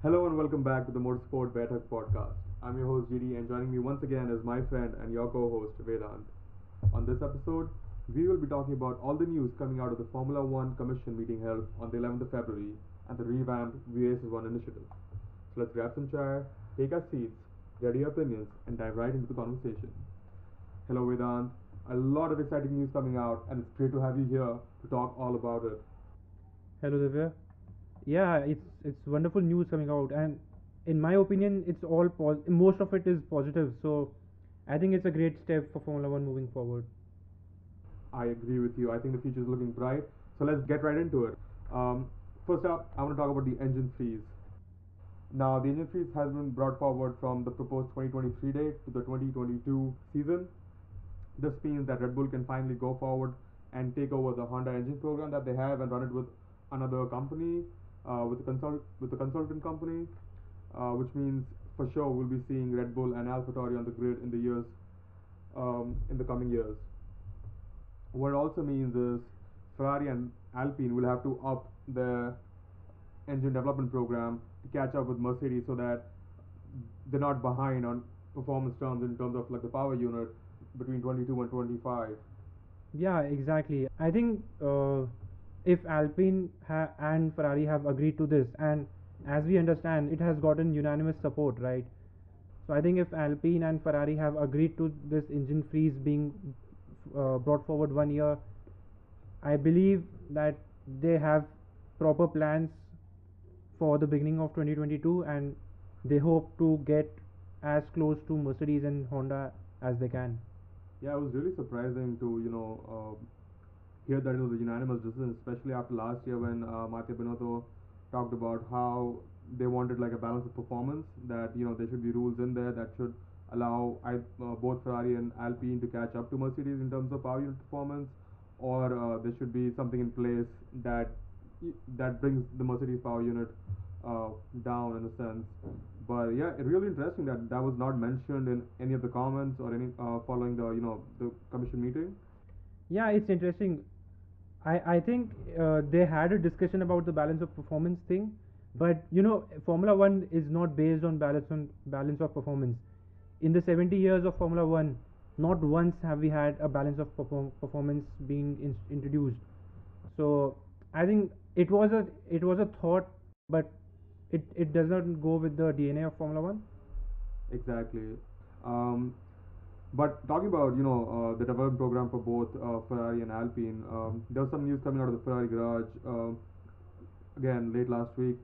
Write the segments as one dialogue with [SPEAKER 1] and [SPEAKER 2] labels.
[SPEAKER 1] Hello and welcome back to the Motorsport Content podcast. I'm your host GD and joining me once again is my friend and your co-host Vedant. On this episode, we will be talking about all the news coming out of the Formula One Commission meeting held on the 11th of February and the revamped WeRaceAsOne initiative. So let's grab some chai, take our seats, ready our opinions, and dive right into the conversation. Hello Vedant, a lot of exciting news coming out and it's great to have you here to talk all about it.
[SPEAKER 2] Hello, Divya. Yeah, it's wonderful news coming out, and in my opinion, it's all most of it is positive. So, I think it's a great step for Formula One moving forward.
[SPEAKER 1] I agree with you. I think the future is looking bright. So let's get right into it. Um, First up, I want to talk about the engine freeze. Now, the engine freeze has been brought forward from the proposed 2023 date to the 2022 season. This means that Red Bull can finally go forward and take over the Honda engine program that they have and run it with another company, with a consultant company, which means for sure we'll be seeing Red Bull and AlphaTauri on the grid in the coming years. What it also means is Ferrari and Alpine will have to up their engine development program to catch up with Mercedes so that they're not behind on performance terms in terms of like the power unit between 22 and 25.
[SPEAKER 2] Yeah, exactly. I think if and Ferrari have agreed to this, and as we understand, it has gotten unanimous support, right? So I think if Alpine and Ferrari have agreed to this engine freeze being brought forward 1 year, I believe that they have proper plans for the beginning of 2022, and they hope to get as close to Mercedes and Honda as they can.
[SPEAKER 1] Yeah, it was really surprising to hear that it was a unanimous decision, especially after last year when Mattia Binotto talked about how they wanted like a balance of performance. That there should be rules in there that should allow both Ferrari and Alpine to catch up to Mercedes in terms of power unit performance, or there should be something in place that brings the Mercedes power unit uh, down in a sense. But yeah, it's really interesting that that was not mentioned in any of the comments or any following the commission meeting.
[SPEAKER 2] Yeah, it's interesting. I think they had a discussion about the balance of performance thing, but Formula One is not based on balance of performance. In the 70 years of Formula One, not once have we had a balance of performance being introduced. So I think it was a thought, but it does not go with the DNA of Formula One.
[SPEAKER 1] Exactly. Um, but talking about the development program for both Ferrari and Alpine, there was some news coming out of the Ferrari garage again late last week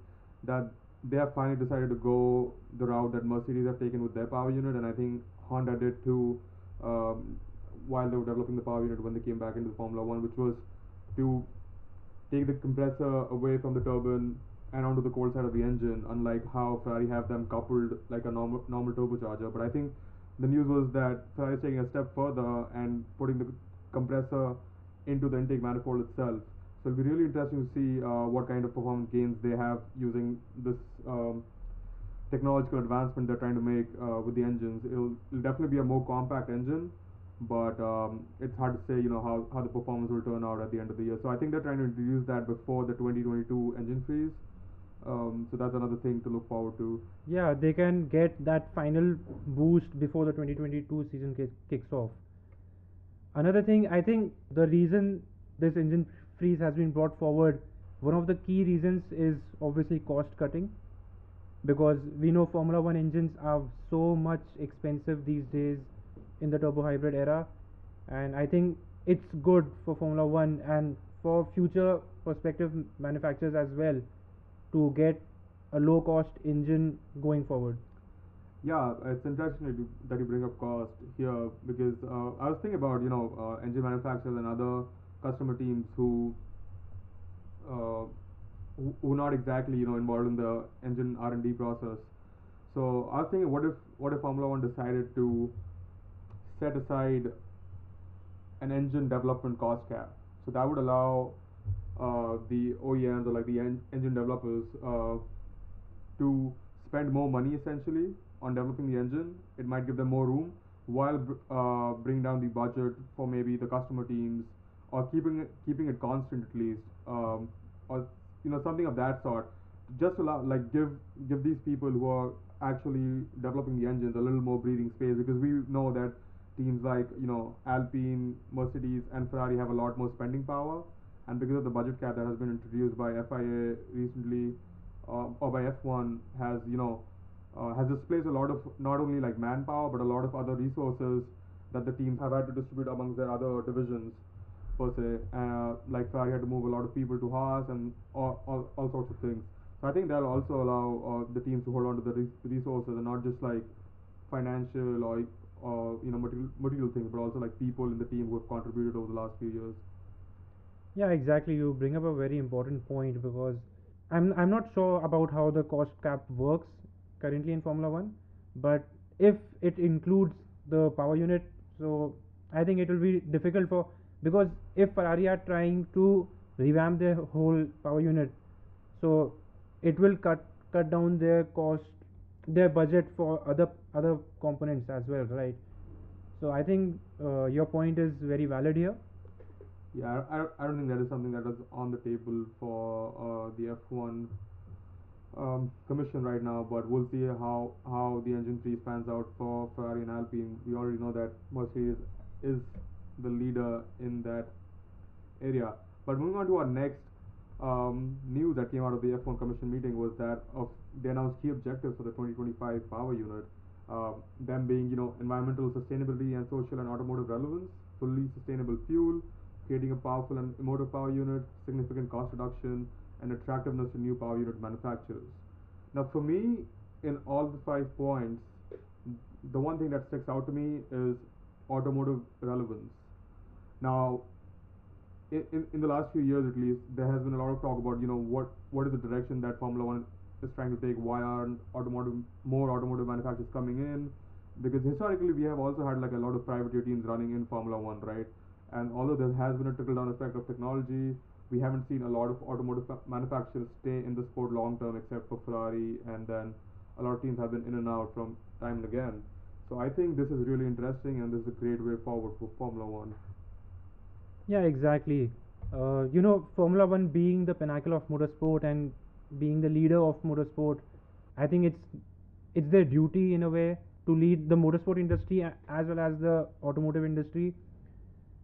[SPEAKER 1] that they have finally decided to go the route that Mercedes have taken with their power unit, and I think Honda did too um, while they were developing the power unit when they came back into the Formula One, which was to take the compressor away from the turbine and onto the cold side of the engine, unlike how Ferrari have them coupled like a normal turbocharger. But I think the news was that Ferrari is taking a step further and putting the compressor into the intake manifold itself. So it'll be really interesting to see what kind of performance gains they have using this technological advancement they're trying to make with the engines. It'll definitely be a more compact engine, but it's hard to say, how the performance will turn out at the end of the year. So I think they're trying to introduce that before the 2022 engine freeze. So that's another thing to look forward to.
[SPEAKER 2] Yeah, they can get that final boost before the 2022 season kicks off. Another thing, I think the reason this engine freeze has been brought forward, one of the key reasons is obviously cost cutting, because we know Formula One engines are so much expensive these days in the turbo hybrid era, and I think it's good for Formula One and for future prospective manufacturers as well to get a low cost engine going forward.
[SPEAKER 1] Yeah, it's interesting that you bring up cost here because I was thinking about engine manufacturers and other customer teams uh, who not exactly involved in the engine R&D process. So I was thinking, what if Formula One decided to set aside an engine development cost cap? So that would allow the OEMs or like the engine developers to spend more money essentially on developing the engine. It might give them more room while bring down the budget for maybe the customer teams or keeping it constant at least, or something of that sort. just allow, like, give these people who are actually developing the engines a little more breathing space, because we know that teams like, Alpine, Mercedes, and Ferrari have a lot more spending power, and because of the budget cap that has been introduced by FIA recently, or by F1, has displaced a lot of not only like manpower but a lot of other resources that the teams have had to distribute amongst their other divisions per se. Like Ferrari had to move a lot of people to Haas and all sorts of things. So I think that'll also allow the teams to hold on to the resources and not just like financial or material things, but also like people in the team who have contributed over the last few years.
[SPEAKER 2] Yeah, exactly. You bring up a very important point because I'm not sure about how the cost cap works currently in Formula One, but if it includes the power unit, so I think it will be difficult for, because if Ferrari are trying to revamp their whole power unit, so it will cut down their cost, their budget for other components as well, right? So I think your point is very valid here.
[SPEAKER 1] Yeah, I don't think that is something that is on the table for the F1 commission right now, but we'll see how the engine freeze pans out for Ferrari and Alpine. We already know that Mercedes is the leader in that area. But moving on to our next news that came out of the F1 commission meeting was that of they announced key objectives for the 2025 power unit. Them being, environmental sustainability and social and automotive relevance, fully sustainable fuel, creating a powerful and emotive power unit, significant cost reduction, and attractiveness to new power unit manufacturers. Now, for me, in all the 5 points, the one thing that sticks out to me is automotive relevance. Now, in the last few years at least, there has been a lot of talk about, what is the direction that Formula One is trying to take. Why aren't more automotive manufacturers coming in? Because historically we have also had like a lot of privateer teams running in Formula One, right? And although there has been a trickle down effect of technology, we haven't seen a lot of automotive manufacturers stay in the sport long term, except for Ferrari, and then a lot of teams have been in and out from time and again. So I think this is really interesting, and this is a great way forward for Formula One.
[SPEAKER 2] Yeah, exactly. Formula One being the pinnacle of motorsport and being the leader of motorsport, I think it's their duty in a way to lead the motorsport industry as well as the automotive industry.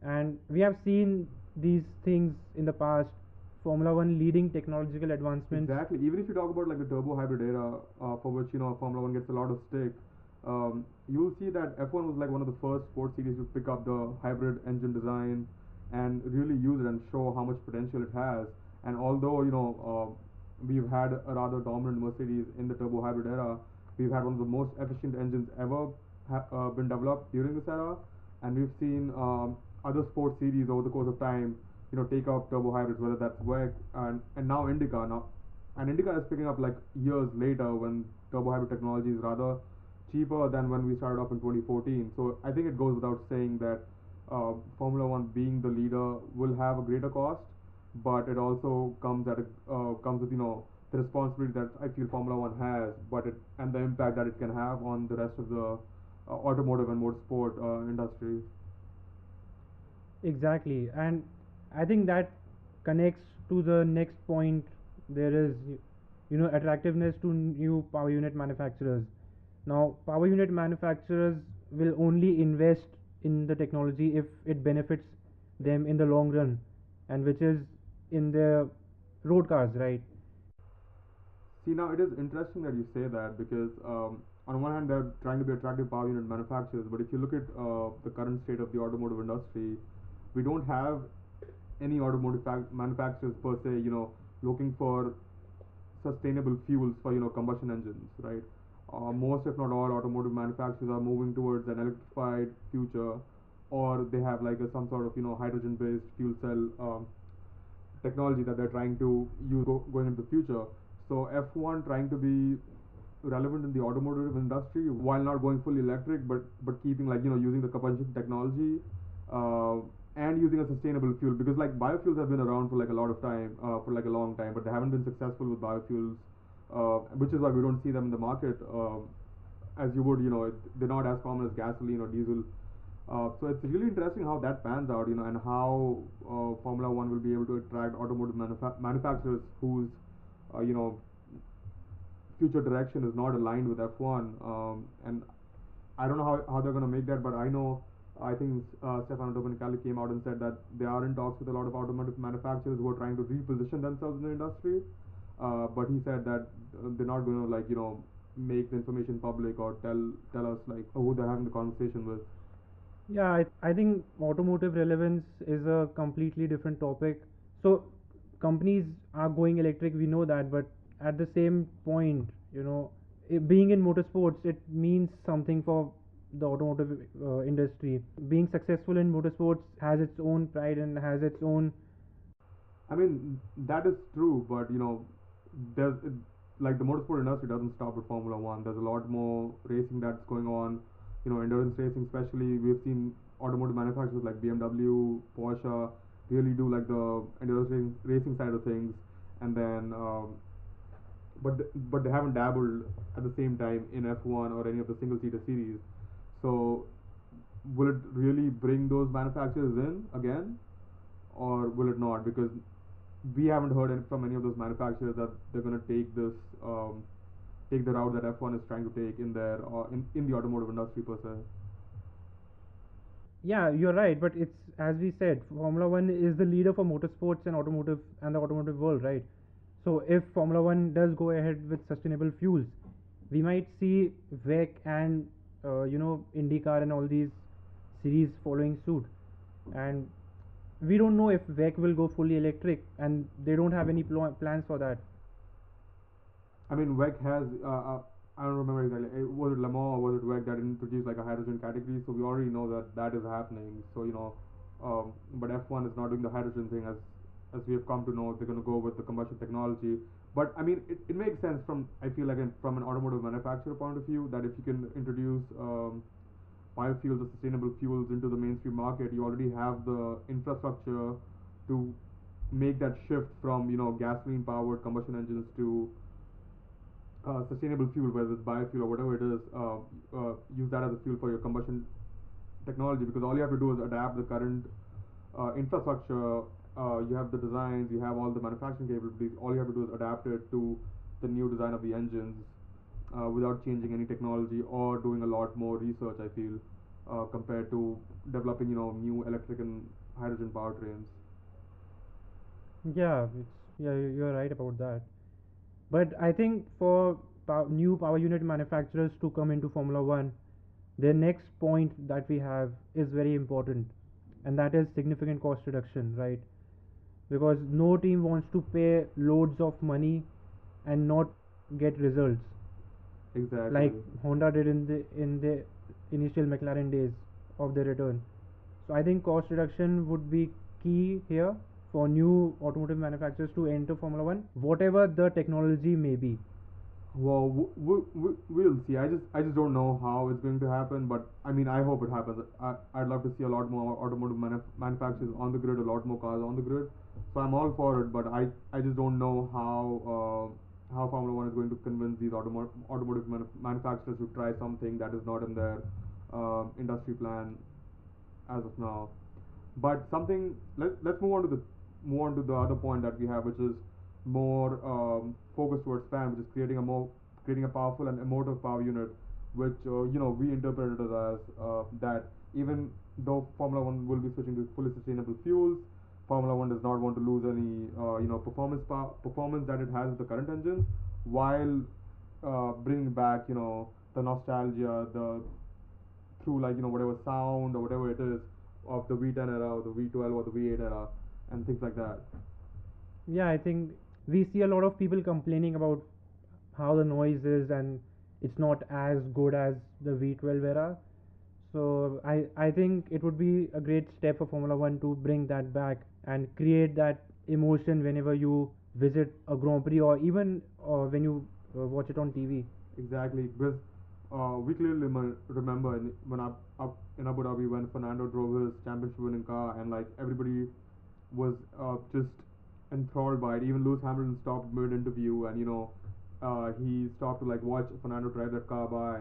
[SPEAKER 2] And we have seen these things in the past. Formula One leading technological advancements.
[SPEAKER 1] Exactly. Even if you talk about like the turbo hybrid era, for which Formula One gets a lot of stick, you'll see that F1 was like one of the first sports series to pick up the hybrid engine design and really use it and show how much potential it has. And although we've had a rather dominant Mercedes in the turbo hybrid era, we've had one of the most efficient engines ever been developed during this era, and we've seen other sports series over the course of time, take up turbo hybrids, whether that's WEC and now IndyCar now, and IndyCar is picking up like years later when turbo hybrid technology is rather cheaper than when we started off in 2014. So I think it goes without saying that Formula One being the leader will have a greater cost, but it also comes with the responsibility that I feel Formula One has, but it and the impact that it can have on the rest of the automotive and motorsport industry.
[SPEAKER 2] Exactly, and I think that connects to the next point. There is, attractiveness to new power unit manufacturers. Now, power unit manufacturers will only invest in the technology if it benefits them in the long run, and which is in the road cars, right?
[SPEAKER 1] See, now it is interesting that you say that because on one hand they're trying to be attractive power unit manufacturers, but if you look at the current state of the automotive industry, we don't have any automotive manufacturers per se, looking for sustainable fuels for combustion engines, right? Most, if not all, automotive manufacturers are moving towards an electrified future, or they have like some sort of hydrogen-based fuel cell technology that they're trying to use going into the future. So F1 trying to be relevant in the automotive industry while not going fully electric, but keeping like using the combustion technology uh, and using a sustainable fuel, because like biofuels have been around for like a lot of time, for like a long time, but they haven't been successful with biofuels, which is why we don't see them in the market as you would. They're not as common as gasoline or diesel. So it's really interesting how that pans out, and how Formula One will be able to attract automotive manufacturers whose, uh, you know, future direction is not aligned with F1, and I don't know how they're going to make that, but I know I think Stefano Domenicali came out and said that they are in talks with a lot of automotive manufacturers who are trying to reposition themselves in the industry. But he said that they're not going to make the information public or tell us like who they're having the conversation with.
[SPEAKER 2] Yeah, I think automotive relevance is a completely different topic. So companies are going electric, we know that, but at the same point, being in motorsports, it means something for the automotive industry. Being successful in motorsports has its own pride and has its own.
[SPEAKER 1] I mean, that is true, but there's like the motorsport industry doesn't stop at Formula One. There's a lot more racing that's going on. Endurance racing, especially, we've seen automotive manufacturers like BMW, Porsche really do like the endurance racing side of things, and then but they haven't dabbled at the same time in F1 or any of the single seater series. So will it really bring those manufacturers in again, or will it not? Because we haven't heard from any of those manufacturers that they're going to take the route that F1 is trying to take in their in the automotive industry per se.
[SPEAKER 2] Yeah, you're right, but it's as we said, Formula One is the leader for motorsports and automotive and the automotive world, right? So if Formula One does go ahead with sustainable fuels, we might see WEC and IndyCar and all these series following suit. And we don't know if WEC will go fully electric, and they don't have any plans for that.
[SPEAKER 1] I mean, WEC has I don't remember exactly. Was it Le Mans or was it WEC that introduced like a hydrogen category? So we already know that that is happening. So but F1 is not doing the hydrogen thing as we have come to know. They're going to go with the combustion technology. But I mean, it makes sense from I feel like from an automotive manufacturer point of view that if you can introduce biofuels or sustainable fuels into the mainstream market, you already have the infrastructure to make that shift from gasoline powered combustion engines to sustainable fuel, whether it's biofuel or whatever it is. Use that as a fuel for your combustion technology, because all you have to do is adapt the current infrastructure. You have the designs, you have all the manufacturing capabilities. All you have to do is adapt it to the new design of the engines without changing any technology or doing a lot more research. I feel compared to developing new electric and hydrogen powertrains.
[SPEAKER 2] Yeah, you're right about that. But I think for new power unit manufacturers to come into Formula One, the next point that we have is very important, and that is significant cost reduction, right? Because no team wants to pay loads of money and not get results
[SPEAKER 1] Exactly.
[SPEAKER 2] like Honda did in the initial McLaren days of their return. So I think cost reduction would be key here for new automotive manufacturers to enter Formula One, whatever the technology may be.
[SPEAKER 1] Well, we'll see. I just don't know how it's going to happen, but I mean, I hope it happens. I'd love to see a lot more automotive manufacturers on the grid, a lot more cars on the grid. So I'm all for it, but I just don't know how Formula One is going to convince these automotive manufacturers to try something that is not in their industry plan as of now. But something let's move on to the other point that we have, which is more focused towards fan, which is creating a powerful and emotive power unit, which we interpret it as that even though Formula One will be switching to fully sustainable fuels, Formula One does not want to lose any performance that it has with the current engines, while bringing back the nostalgia, the through like whatever sound or whatever it is of the V10 era or the V12 or the V8 era and things like that.
[SPEAKER 2] Yeah, I think we see a lot of people complaining about how the noise is and it's not as good as the V12 era. So I think it would be a great step for Formula One to bring that back and create that emotion whenever you visit a Grand Prix or even when you watch it on TV.
[SPEAKER 1] Exactly, because we clearly remember when up in Abu Dhabi when Fernando drove his championship winning car and like everybody was just enthralled by it. Even Lewis Hamilton stopped mid interview and he stopped to like watch Fernando drive that car by,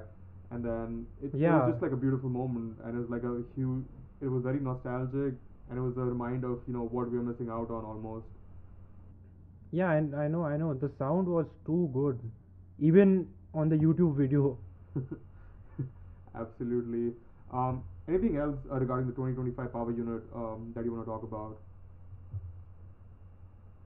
[SPEAKER 1] and then it was
[SPEAKER 2] Yeah,
[SPEAKER 1] just like a beautiful moment, and it was like a huge. It was very nostalgic, and it was a reminder of what we are missing out on almost.
[SPEAKER 2] yeah, and I know, the sound was too good. even on the YouTube video.
[SPEAKER 1] Absolutely. Anything else regarding the 2025 power unit that you want to talk about?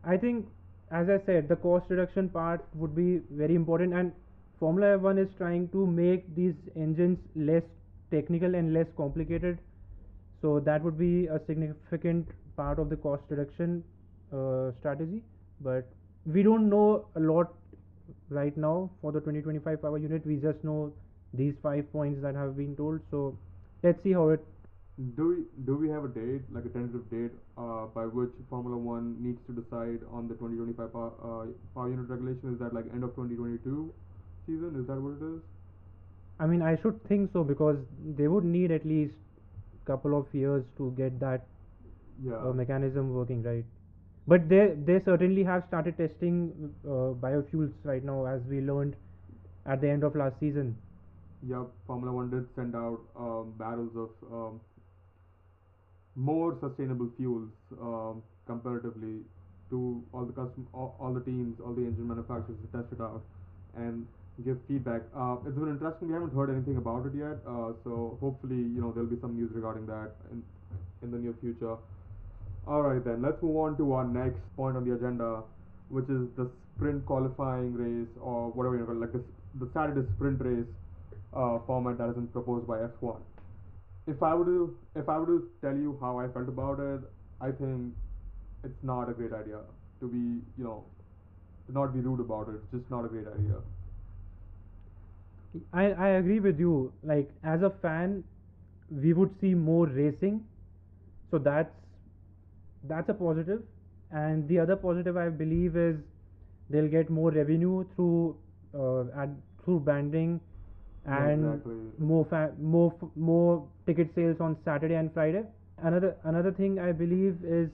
[SPEAKER 2] I think, as I said, the cost reduction part would be very important, and Formula One is trying to make these engines less technical and less complicated. So that would be a significant part of the cost reduction strategy. But we don't know a lot right now for the 2025 power unit. We just know these 5 points that have been told. So let's see how it.
[SPEAKER 1] Do we have a date, like a tentative date, by which Formula One needs to decide on the 2025 power unit regulation? Is that like end of 2022 season? Is that what it is?
[SPEAKER 2] I mean, I should think so because they would need at least couple of years to get that
[SPEAKER 1] Yeah.
[SPEAKER 2] mechanism working, right? But they certainly have started testing biofuels right now, as we learned at the end of last season.
[SPEAKER 1] Yep, Formula One did send out barrels of more sustainable fuels comparatively to all the teams, all the engine manufacturers to test it out and give feedback. It's been interesting. We haven't heard anything about it yet, so hopefully, there'll be some news regarding that in the near future. All right, then let's move on to our next point on the agenda, which is the sprint qualifying race, or whatever you call it, like the Saturday sprint race format that has been proposed by F1. If I were to tell you how I felt about it, I think it's not a great idea. To be to not be rude about it, it's just not a great idea.
[SPEAKER 2] I agree with you. Like, as a fan, we would see more racing, so that's a positive. And the other positive, I believe, is they'll get more revenue through through branding
[SPEAKER 1] Yeah,
[SPEAKER 2] and
[SPEAKER 1] exactly.
[SPEAKER 2] more ticket sales on Saturday and Friday. Another thing I believe is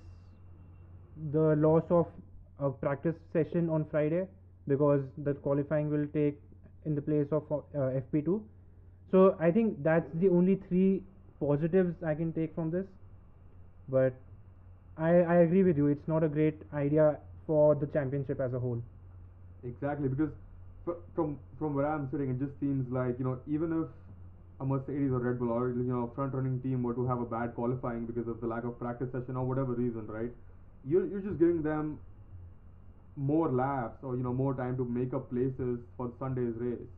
[SPEAKER 2] the loss of a practice session on Friday, because the qualifying will take in the place of FP2. So I think that's the only three positives I can take from this. But I agree with you. It's not a great idea for the championship as a whole.
[SPEAKER 1] Exactly, because from where I'm sitting, it just seems like even if a Mercedes or Red Bull or front running team were to have a bad qualifying because of the lack of practice session or whatever reason, right? You're just giving them more laps or more time to make up places for Sunday's race.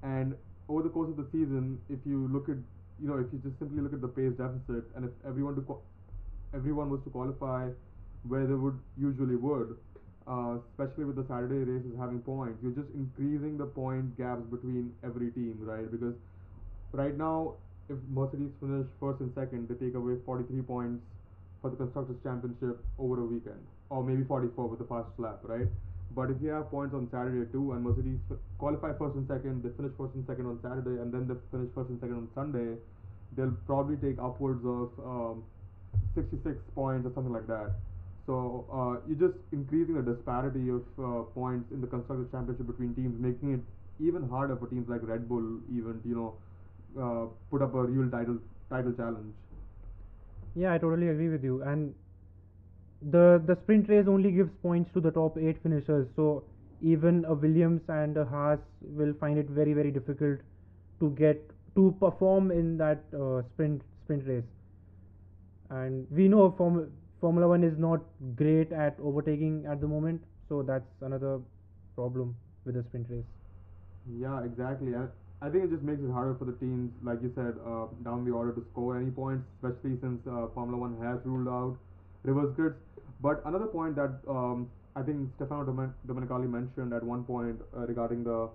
[SPEAKER 1] And over the course of the season, if you look at if you just simply look at the pace deficit, and if everyone was to qualify where they would usually would, especially with the Saturday races having points, you're just increasing the point gaps between every team, right? Because right now, if Mercedes finish first and second, they take away 43 points for the constructors championship over a weekend, or maybe 44 with the fast lap, right? But if you have points on Saturday too, and Mercedes qualify first and second, they finish first and second on Saturday, and then they finish first and second on Sunday, they'll probably take upwards of 66 points or something like that. So you're just increasing the disparity of points in the constructors championship between teams, making it even harder for teams like Red Bull even put up a real title challenge.
[SPEAKER 2] Yeah, I totally agree with you. And the sprint race only gives points to the top eight finishers. So even a Williams and a Haas will find it very very difficult to get to perform in that sprint race. And we know Formula One is not great at overtaking at the moment, so that's another problem with the sprint race.
[SPEAKER 1] Yeah, exactly. I think it just makes it harder for the teams, like you said, down the order to score any points, especially since Formula One has ruled out reverse grids. But another point that I think Stefano Domenicali mentioned at one point regarding the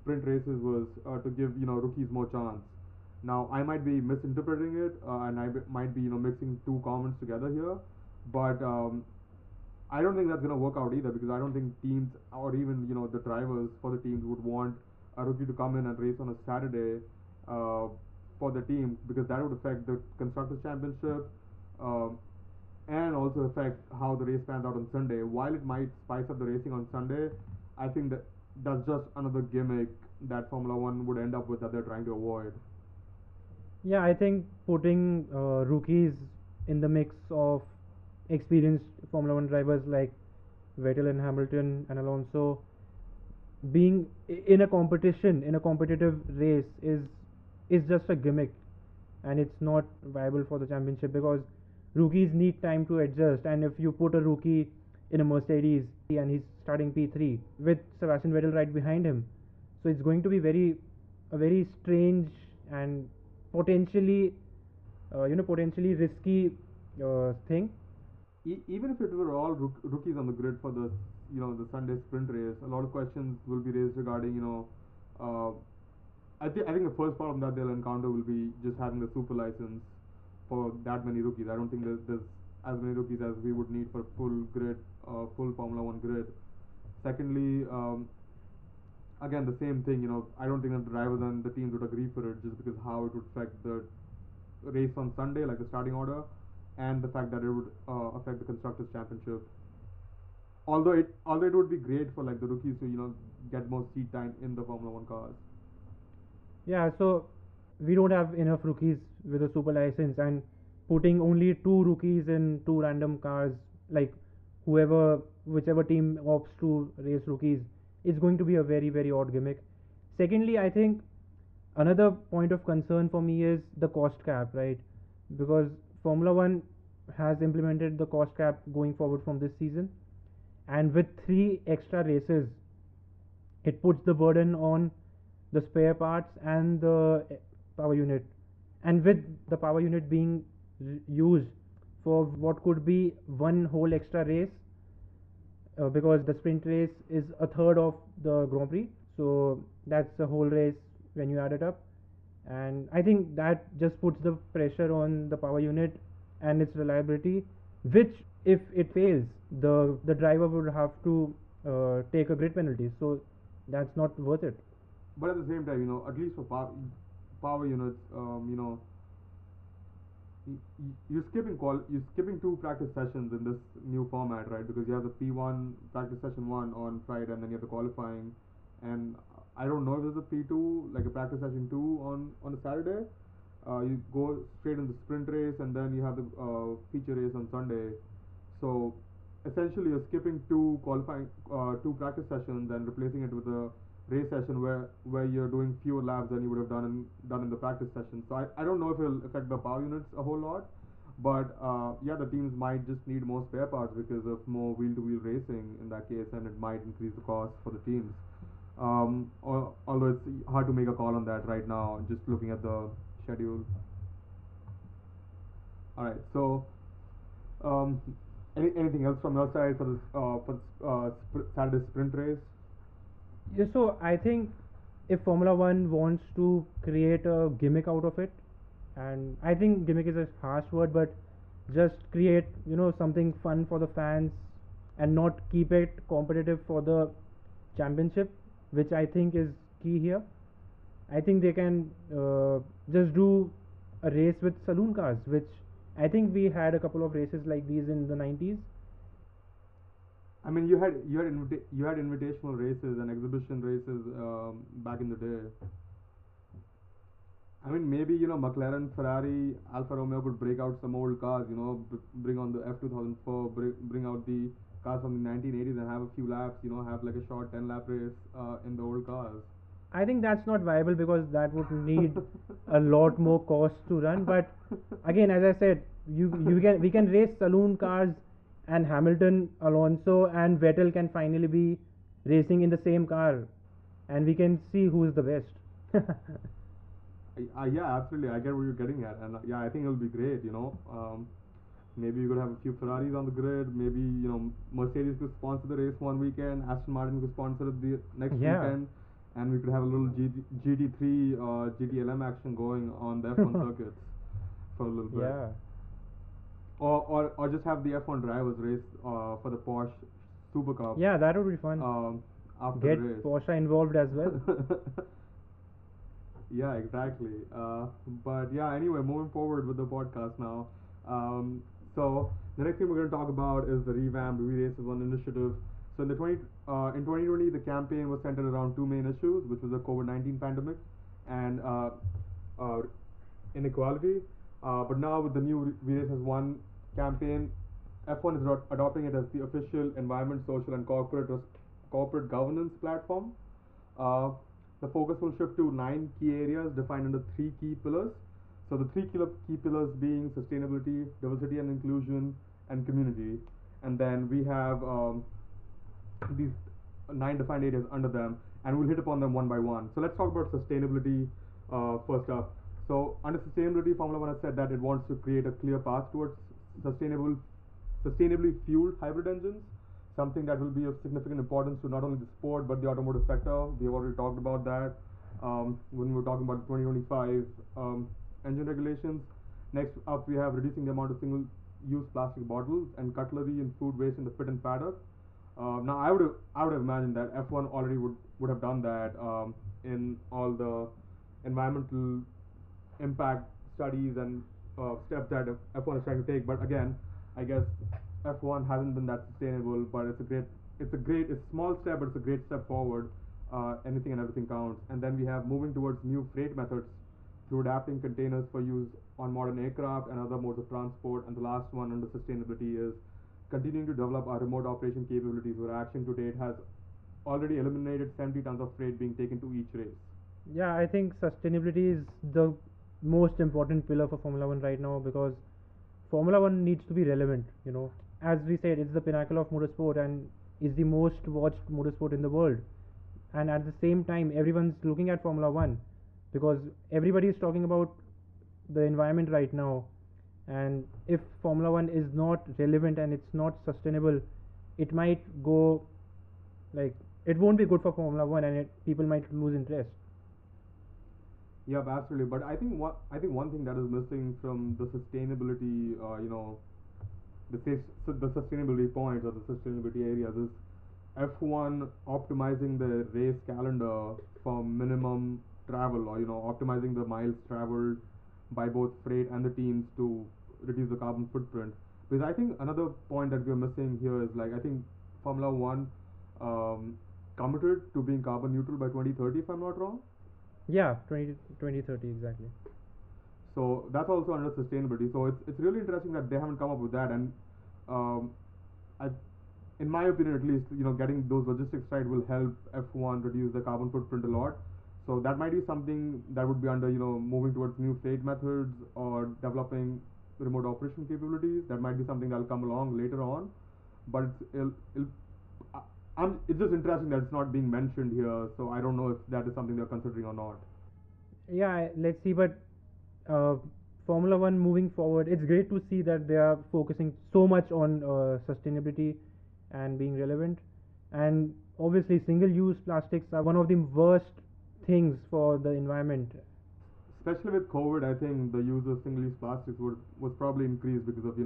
[SPEAKER 1] sprint races was to give rookies more chance. Now I might be misinterpreting it, and might be mixing two comments together here, but I don't think that's gonna work out either, because I don't think teams or even the drivers for the teams would want a rookie to come in and race on a Saturday uh, for the team, because that would affect the constructors championship, um, and also affect how the race pans out on Sunday. While it might spice up the racing on Sunday, I think that's just another gimmick that Formula One would end up with that they're trying to avoid.
[SPEAKER 2] Yeah, I think putting rookies in the mix of experienced Formula One drivers like Vettel and Hamilton and Alonso being in a competition, in a competitive race, is just a gimmick, and it's not viable for the championship because rookies need time to adjust. And if you put a rookie in a Mercedes and he's starting P3 with Sebastian Vettel right behind him, so it's going to be a very strange and potentially potentially risky thing.
[SPEAKER 1] Even if it were all rookies on the grid for the the Sunday sprint race, a lot of questions will be raised regarding uh, I think the first problem that they'll encounter will be just having the super license for that many rookies. I don't think there's as many rookies as we would need for full grid, full Formula One grid. Secondly, again the same thing. I don't think the drivers and the teams would agree for it just because how it would affect the race on Sunday, like the starting order, and the fact that it would affect the constructors championship. Although it would be great for like the rookies to get more seat time in the Formula One cars.
[SPEAKER 2] Yeah, so we don't have enough rookies with a super license, and putting only two rookies in two random cars, like whichever team opts to race rookies, is going to be a very, very odd gimmick. Secondly, I think another point of concern for me is the cost cap, right? Because Formula One has implemented the cost cap going forward from this season, and with three extra races, it puts the burden on the spare parts and the power unit, and with the power unit being used for what could be one whole extra race, because the sprint race is a third of the Grand Prix, so that's a whole race when you add it up. And I think that just puts the pressure on the power unit and its reliability, which if it fails, the driver would have to take a grid penalty, so that's not worth it.
[SPEAKER 1] But at the same time, at least for power units, you're skipping two practice sessions in this new format, right? Because you have the P1 practice session one on Friday, and then you have the qualifying, and I don't know if there's a P2 like a practice session two on a Saturday. You go straight in the sprint race, and then you have the feature race on Sunday. So essentially, you're skipping two practice sessions and replacing it with a race session where you're doing fewer laps than you would have done in the practice session. So I don't know if it'll affect the power units a whole lot, but yeah, the teams might just need more spare parts because of more wheel-to-wheel racing in that case, and it might increase the cost for the teams. Although it's hard to make a call on that right now, just looking at the schedule. All right, so um, anything else from your side for this Saturday sprint race?
[SPEAKER 2] Yeah, so I think if Formula One wants to create a gimmick out of it, and I think gimmick is a harsh word, but just create something fun for the fans and not keep it competitive for the championship, which I think is key here. I think they can just do a race with saloon cars, which I think we had a couple of races like these in the 90s.
[SPEAKER 1] I mean, you had invitational races and exhibition races back in the day. I mean, maybe McLaren, Ferrari, Alfa Romeo could break out some old cars. Bring on the F2004, bring out the cars from the 1980s and have a few laps. Have like a short 10-lap race in the old cars.
[SPEAKER 2] I think that's not viable because that would need a lot more cost to run. But again, as I said, we can race saloon cars, and Hamilton, Alonso, and Vettel can finally be racing in the same car, and we can see who is the best.
[SPEAKER 1] Yeah, absolutely. I get what you're getting at, and yeah, I think it'll be great. Maybe you could have a few Ferraris on the grid. Maybe Mercedes could sponsor the race one weekend. Aston Martin could sponsor it the next
[SPEAKER 2] Yeah,
[SPEAKER 1] weekend, and we could have a little GT3 GTLM action going on the F1 circuits for a little bit.
[SPEAKER 2] yeah,
[SPEAKER 1] Or just have the F1 drivers race for the Porsche Super Cup
[SPEAKER 2] yeah. That would be fun.
[SPEAKER 1] after the
[SPEAKER 2] Get
[SPEAKER 1] race.
[SPEAKER 2] Porsche involved as well.
[SPEAKER 1] Yeah, exactly. But yeah, anyway, moving forward with the podcast now. So the next thing we're going to talk about is the revamped WeRaceAsOne initiative. So in 2020, the campaign was centered around two main issues, which was the COVID-19 pandemic and uh, inequality. But now with the new WeRaceAsOne campaign, F1 is adopting it as the official environment, social, and corporate governance platform. Uh, the focus will shift to 9 key areas defined under 3 key pillars. So the key pillars being sustainability, diversity and inclusion, and community. And then we have these 9 defined areas under them, and we'll hit upon them one by one. So let's talk about sustainability first up. So under sustainability, Formula One has said that it wants to create a clear path towards sustainable, sustainably fueled hybrid engines, something that will be of significant importance to not only the sport but the automotive sector. We have already talked about that when we were talking about 2025 engine regulations. Next up, we have reducing the amount of single-use plastic bottles and cutlery and food waste in the pit and paddock. Now, I would have imagined that F1 already would have done that in all the environmental impact studies and steps that F1 is trying to take. But again, I guess F1 hasn't been that sustainable. But it's a small step, but it's a great step forward. Anything and everything counts. And then we have moving towards new freight methods through adapting containers for use on modern aircraft and other modes of transport. And the last one under sustainability is continuing to develop our remote operation capabilities, where Action to date has already eliminated 70 tons of freight being taken to each race.
[SPEAKER 2] Yeah, I think sustainability is the most important pillar for Formula One right now, because Formula One needs to be relevant. As we said, it's the pinnacle of motorsport and is the most watched motorsport in the world. And at the same time, everyone's looking at Formula One because everybody is talking about the environment right now. And if Formula One is not relevant and it's not sustainable, it might go like it won't be good for Formula One, and people might lose interest.
[SPEAKER 1] Yep, absolutely. But I think one thing that is missing from the sustainability, the sustainability points or the sustainability areas is F1 optimizing the race calendar for minimum travel, or optimizing the miles traveled by both freight and the teams to reduce the carbon footprint. Because I think another point that we're missing here is, like, I think Formula One um, committed to being carbon neutral by 2030, if I'm not wrong.
[SPEAKER 2] Yeah, 2030 exactly.
[SPEAKER 1] So that's also under sustainability. So it's really interesting that they haven't come up with that. And um, I, in my opinion, at least, getting those logistics right will help F1 reduce the carbon footprint a lot. So that might be something that would be under, moving towards new freight methods or developing remote operation capabilities. That might be something that'll come along later on. But I- it's just interesting that it's not being mentioned here. So I don't know if that is something they're considering or not.
[SPEAKER 2] Yeah, let's see. But uh, Formula One moving forward, it's great to see that they are focusing so much on sustainability and being relevant. And obviously, single-use plastics are one of the worst things for the environment.
[SPEAKER 1] Especially with COVID, I think the use of single-use plastics was probably increased because of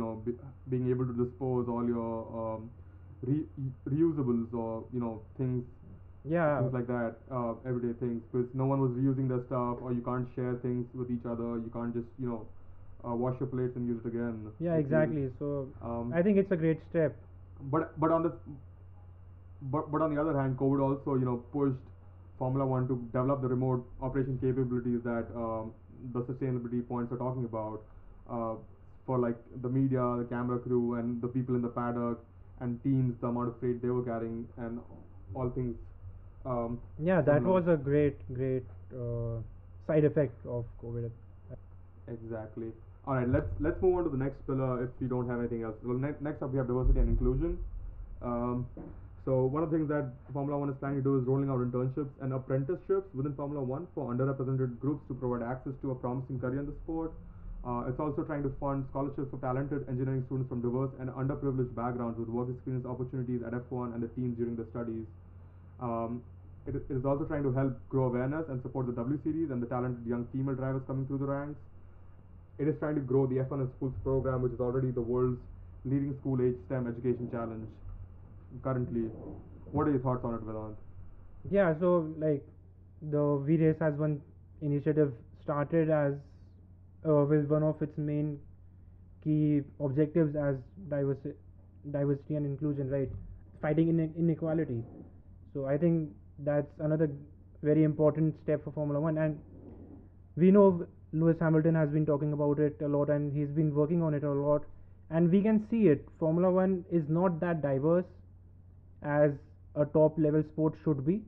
[SPEAKER 1] being able to dispose all your reusables, or
[SPEAKER 2] Yeah,
[SPEAKER 1] things like that, everyday things, because no one was reusing their stuff, or you can't share things with each other. You can't just wash your plates and use it again.
[SPEAKER 2] yeah,
[SPEAKER 1] I feel.
[SPEAKER 2] exactly. So
[SPEAKER 1] Um,
[SPEAKER 2] I think it's a great step.
[SPEAKER 1] but on the but on the other hand, COVID also pushed Formula One to develop the remote operation capabilities that the sustainability points are talking about, uh, for like the media, the camera crew, and the people in the paddock and teams, the amount of freight they were carrying, and all things
[SPEAKER 2] Yeah, that
[SPEAKER 1] similar.
[SPEAKER 2] was a great side effect of COVID.
[SPEAKER 1] Exactly. All right, let's move on to the next pillar if we don't have anything else. Well, next up we have diversity and inclusion. Um, so one of the things that Formula One is planning to do is rolling out internships and apprenticeships within Formula One for underrepresented groups to provide access to a promising career in the sport. It's also trying to fund scholarships for talented engineering students from diverse and underprivileged backgrounds with work experience opportunities at F1 and the teams during their studies. Um, it is also trying to help grow awareness and support the W Series and the talented young female drivers coming through the ranks. It is trying to grow the F1 in Schools program, which is already the world's leading school age STEM education challenge currently. What are your thoughts on it, Vedant?
[SPEAKER 2] Yeah, so like the We Race as One initiative started as with one of its main key objectives as diversity and inclusion, right? Fighting inequality. So I think that's another very important step for Formula One, and we know Lewis Hamilton has been talking about it a lot, and he's been working on it a lot, and we can see it. Formula One is not that diverse as a top level sport should be,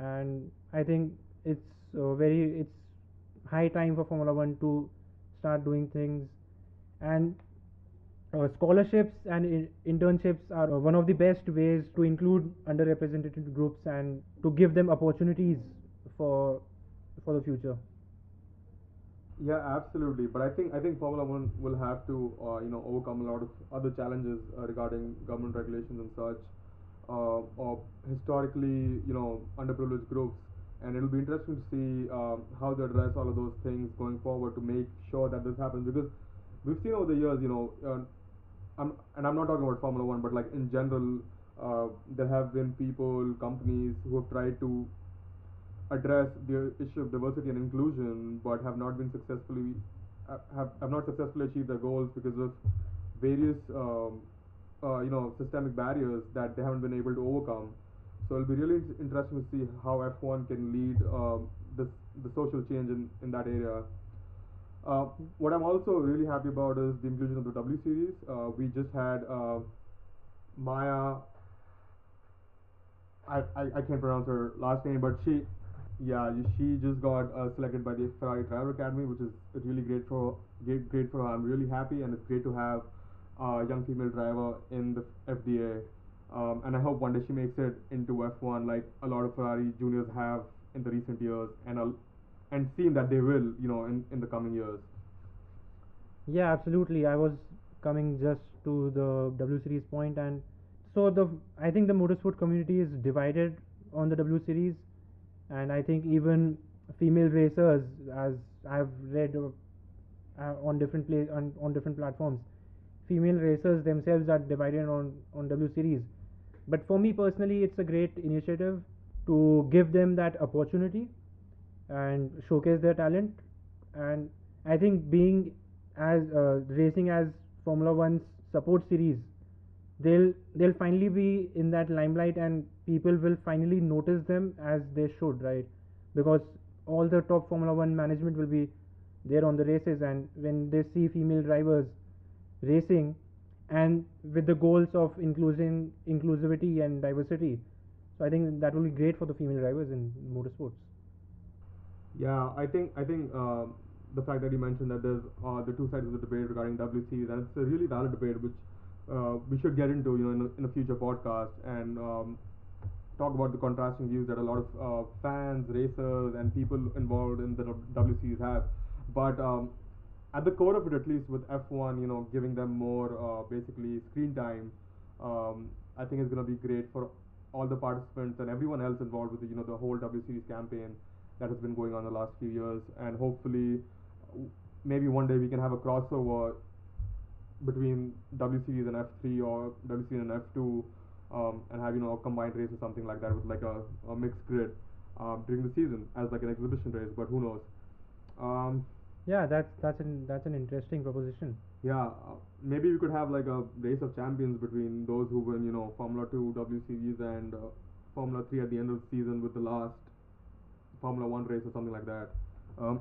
[SPEAKER 2] and I think it's high time for Formula One to start doing things. And scholarships and internships are one of the best ways to include underrepresented groups and to give them opportunities for the future.
[SPEAKER 1] Yeah, absolutely. But I think Formula One will have to overcome a lot of other challenges regarding government regulations and such, or historically underprivileged groups, and it'll be interesting to see how they address all of those things going forward to make sure that this happens, because we've seen over the years, I'm not talking about Formula One, but like in general, there have been people, companies who have tried to address the issue of diversity and inclusion, but have not been successfully have not successfully achieved their goals because of various systemic barriers that they haven't been able to overcome. So it'll be really interesting to see how F1 can lead this the social change in that area. What I'm also really happy about is the inclusion of the W Series. We just had Maya. I can't pronounce her last name, but yeah, she just got selected by the Ferrari Driver Academy, which is really great for her. I'm really happy, and it's great to have a young female driver in the FDA. And I hope one day she makes it into F1, like a lot of Ferrari juniors have in the recent years, and seem that they will, in the coming years.
[SPEAKER 2] Yeah, absolutely. I was coming just to the W Series point, and so the I think the motorsport community is divided on the W Series, and I think even female racers, as I've read on on different platforms, female racers themselves are divided on W Series. But for me personally, it's a great initiative to give them that opportunity and showcase their talent. And I think being as racing as Formula One's support series, they'll finally be in that limelight, and people will finally notice them as they should, right? Because all the top Formula One management will be there on the races, and when they see female drivers racing and with the goals of inclusivity and diversity, so I think that will be great for the female drivers in motorsports.
[SPEAKER 1] Yeah, I think the fact that you mentioned that there's the two sides of the debate regarding WCs, and it's a really valid debate, which we should get into, in a future podcast, and talk about the contrasting views that a lot of fans, racers, and people involved in the WCs have. But at the core of it, at least with F1, giving them more basically screen time, I think it's going to be great for all the participants and everyone else involved with the whole W Series campaign that has been going on the last few years, and hopefully maybe one day we can have a crossover between W Series and F3, or W Series and F2, and have a combined race or something like that with like a mixed grid during the season as like an exhibition race. But who knows? Um,
[SPEAKER 2] Yeah, that's an interesting proposition.
[SPEAKER 1] yeah, maybe we could have like a race of champions between those who win, Formula 2 W Series and Formula 3 at the end of the season with the last Formula One race or something like that.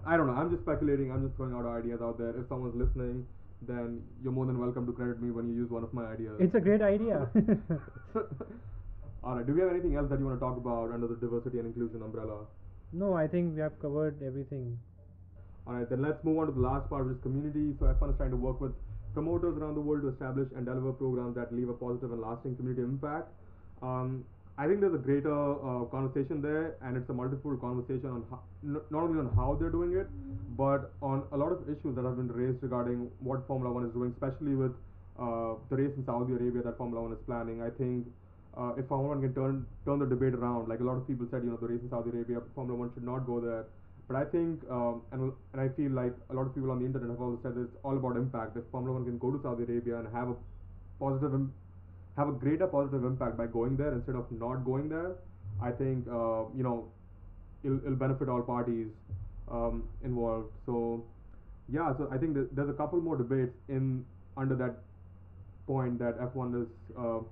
[SPEAKER 1] I don't know. I'm just speculating. I'm just throwing out ideas out there. If someone's listening, then you're more than welcome to credit me when you use one of my ideas.
[SPEAKER 2] It's a great idea.
[SPEAKER 1] All right. Do we have anything else that you want to talk about under the diversity and inclusion umbrella?
[SPEAKER 2] No, I think we have covered everything.
[SPEAKER 1] All right. Then let's move on to the last part, which is community. So F1 is trying to work with promoters around the world to establish and deliver programs that leave a positive and lasting community impact. Um, I think there's a greater conversation there, and it's a multiple conversation on not only on how they're doing it, but on a lot of issues that have been raised regarding what Formula One is doing, especially with the race in Saudi Arabia that Formula One is planning. I think if Formula One can turn the debate around, like a lot of people said, the race in Saudi Arabia, Formula One should not go there. But I think, and I feel like a lot of people on the internet have also said it's all about impact. If Formula One can go to Saudi Arabia and have a positive have a greater positive impact by going there instead of not going there, I think it'll benefit all parties involved. So yeah, so I think there's a couple more debates in under that point that F1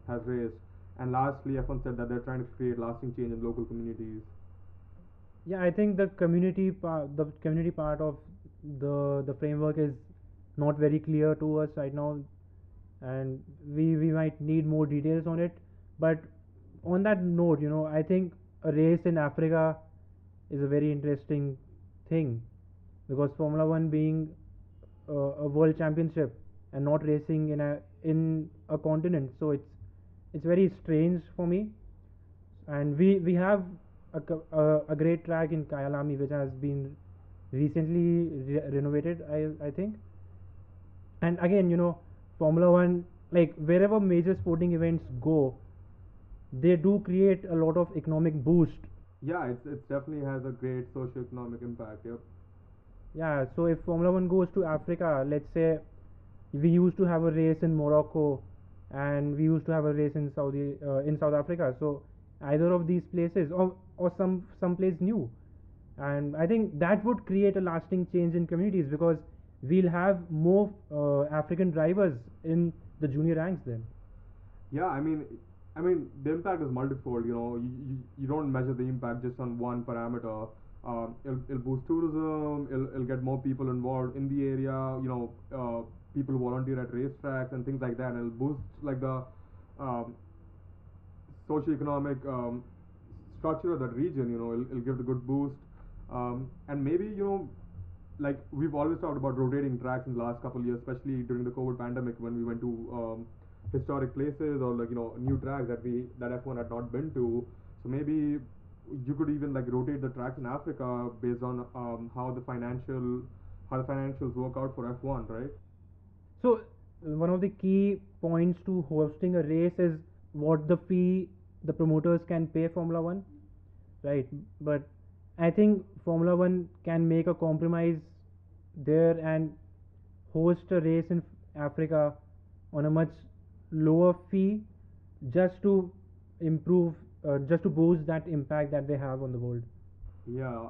[SPEAKER 1] has raised. And lastly, F1 said that they're trying to create lasting change in local communities.
[SPEAKER 2] Yeah, I think the community part of the framework is not very clear to us right now, and we might need more details on it. But on that note, I think a race in Africa is a very interesting thing, because Formula One being a world championship and not racing in a continent, so it's very strange for me. And we have a great track in Kyalami which has been recently renovated, I think. And again, Formula One, like wherever major sporting events go, they do create a lot of economic boost.
[SPEAKER 1] Yeah, it definitely has a great socio-economic impact. Yep.
[SPEAKER 2] Yeah, so if Formula One goes to Africa, let's say we used to have a race in Morocco, and we used to have a race in South Africa. So either of these places, or some place new, and I think that would create a lasting change in communities, because we'll have more African drivers in the junior ranks then.
[SPEAKER 1] Yeah, the impact is multifold. You don't measure the impact just on one parameter. It'll boost tourism. It'll get more people involved in the area. People volunteer at racetracks and things like that. And it'll boost like the um, socioeconomic structure of that region. It'll give the good boost. And maybe like we've always talked about rotating tracks in the last couple of years, especially during the COVID pandemic when we went to historic places, or like new tracks that F1 had not been to. So maybe you could even like rotate the tracks in Africa based on how the financials work out for F1, right?
[SPEAKER 2] So one of the key points to hosting a race is what the fee the promoters can pay Formula One, right? But I think Formula One can make a compromise there and host a race in Africa on a much lower fee, just to just to boost that impact that they have on the world.
[SPEAKER 1] Yeah,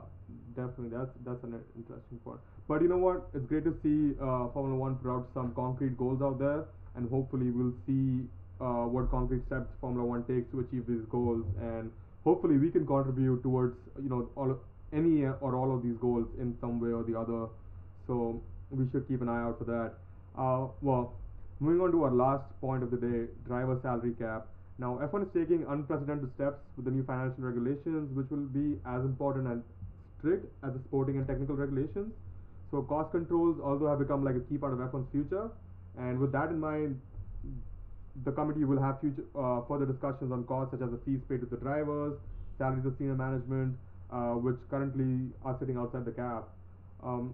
[SPEAKER 1] definitely. That's an interesting point. But you know what? It's great to see Formula One put out some concrete goals out there, and hopefully we'll see what concrete steps Formula One takes to achieve these goals, and hopefully we can contribute towards any or all of these goals in some way or the other. So we should keep an eye out for that. Well, moving on to our last point of the day, driver salary cap. Now, F1 is taking unprecedented steps with the new financial regulations, which will be as important and strict as the sporting and technical regulations. So, cost controls also have become like a key part of F1's future. And with that in mind, the committee will have further discussions on costs such as the fees paid to the drivers, salaries of senior management, which currently are sitting outside the cap. Um,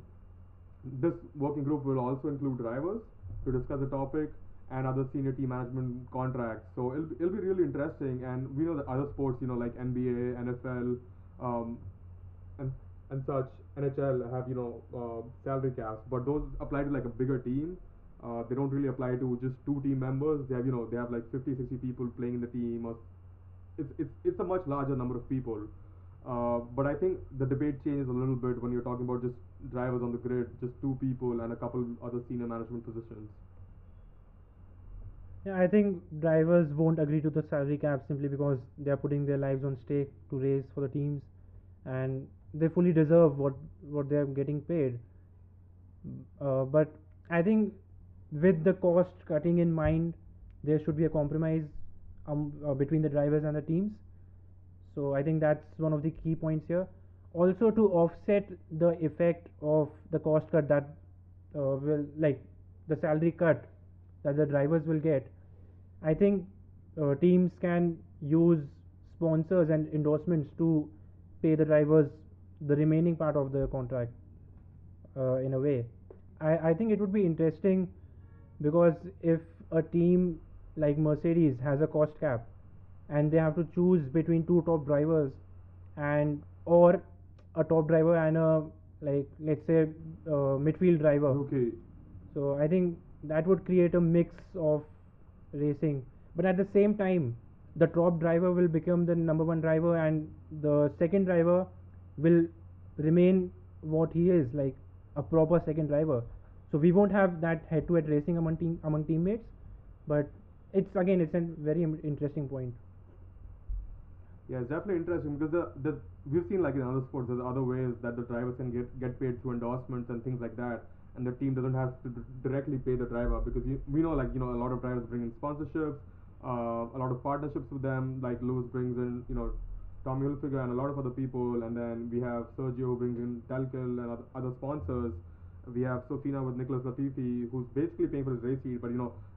[SPEAKER 1] this working group will also include drivers to discuss the topic, and other senior team management contracts. So it'll be really interesting. And we know that other sports, like NBA, NFL, um, and such, NHL have salary caps, but those apply to like a bigger team. They don't really apply to just two team members. They have like 50, 60 people playing in the team, or it's a much larger number of people. But I think the debate changes a little bit when you're talking about just drivers on the grid, just two people and a couple other senior management positions.
[SPEAKER 2] Yeah, I think drivers won't agree to the salary cap simply because they are putting their lives on stake to race for the teams, and they fully deserve what they are getting paid. But I think with the cost cutting in mind, there should be a compromise between the drivers and the teams. So I think that's one of the key points here. Also, to offset the effect of the cost cut that will like the salary cut that the drivers will get, I think teams can use sponsors and endorsements to pay the drivers the remaining part of the contract in a way. I think it would be interesting, because if a team like Mercedes has a cost cap and they have to choose between two top drivers, and or a top driver and a, like, let's say midfield driver.
[SPEAKER 1] Okay.
[SPEAKER 2] So I think that would create a mix of racing, but at the same time the top driver will become the number one driver, and the second driver will remain what he is, like a proper second driver. So we won't have that head to head racing among teammates, but it's a very interesting point.
[SPEAKER 1] Yeah, it's definitely interesting because the we've seen like in other sports there's other ways that the drivers can get paid through endorsements and things like that, and the team doesn't have to directly pay the driver, because we know, like, a lot of drivers bring in sponsorships, a lot of partnerships with them. Like Lewis brings in Tommy Hilfiger and a lot of other people, and then we have Sergio who brings in Telkel and other sponsors. We have Sofina with Nicholas Latifi, who's basically paying for his race seat. But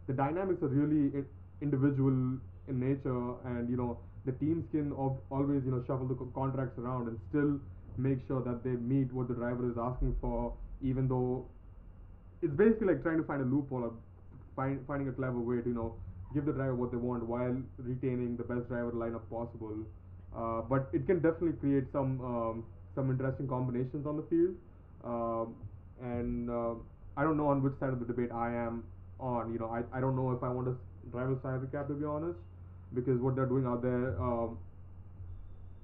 [SPEAKER 1] the dynamics are really individual in nature, and the teams can always shuffle the contracts around and still make sure that they meet what the driver is asking for, even though it's basically like trying to find a loophole or finding a clever way to give the driver what they want while retaining the best driver lineup possible. But it can definitely create some interesting combinations on the field. Um, and I don't know on which side of the debate I am on. I don't know if I want a driver's salary cap, to be honest, because what they're doing out there,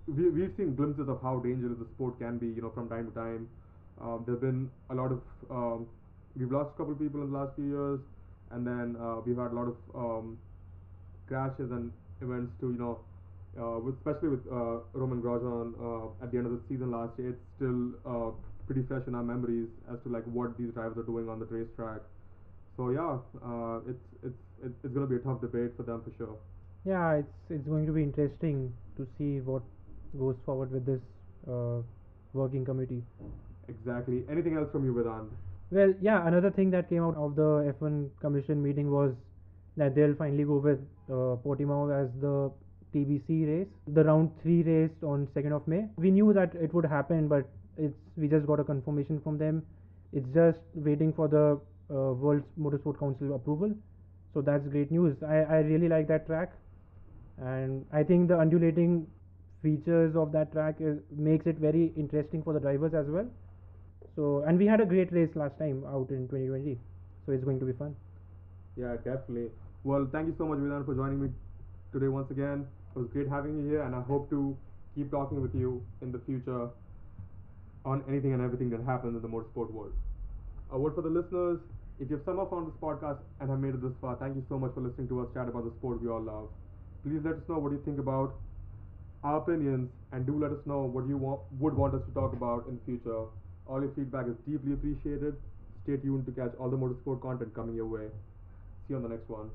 [SPEAKER 1] we've seen glimpses of how dangerous the sport can be, from time to time. There've been a lot of we've lost a couple of people in the last few years, and then we've had a lot of crashes and events too. Especially with Roman Grosjean at the end of the season last year. It's still pretty fresh in our memories as to like what these drivers are doing on the racetrack. So yeah, it's gonna be a tough debate for them for sure.
[SPEAKER 2] Yeah, it's going to be interesting to see what goes forward with this uh, working committee.
[SPEAKER 1] Exactly. Anything else from you, Vedant?
[SPEAKER 2] Well, yeah, another thing that came out of the F1 Commission meeting was that they'll finally go with Portimao as the TBC race, the round 3 race on 2nd of May. We knew that it would happen, but we just got a confirmation from them. It's just waiting for the World Motorsport Council approval. So that's great news. I really like that track, and I think the undulating features of that track makes it very interesting for the drivers as well. So, and we had a great race last time out in 2020, so it's going to be fun.
[SPEAKER 1] Yeah, definitely. Well, thank you so much, Vedant, for joining me today once again. It was great having you here, and I hope to keep talking with you in the future on anything and everything that happens in the motorsport world. A word for the listeners: if you've somehow found this podcast and have made it this far, thank you so much for listening to us chat about the sport we all love. Please let us know what you think about our opinions, and do let us know what you would want us to talk about in the future. All your feedback is deeply appreciated. Stay tuned to catch all the motorsport content coming your way. See you on the next one.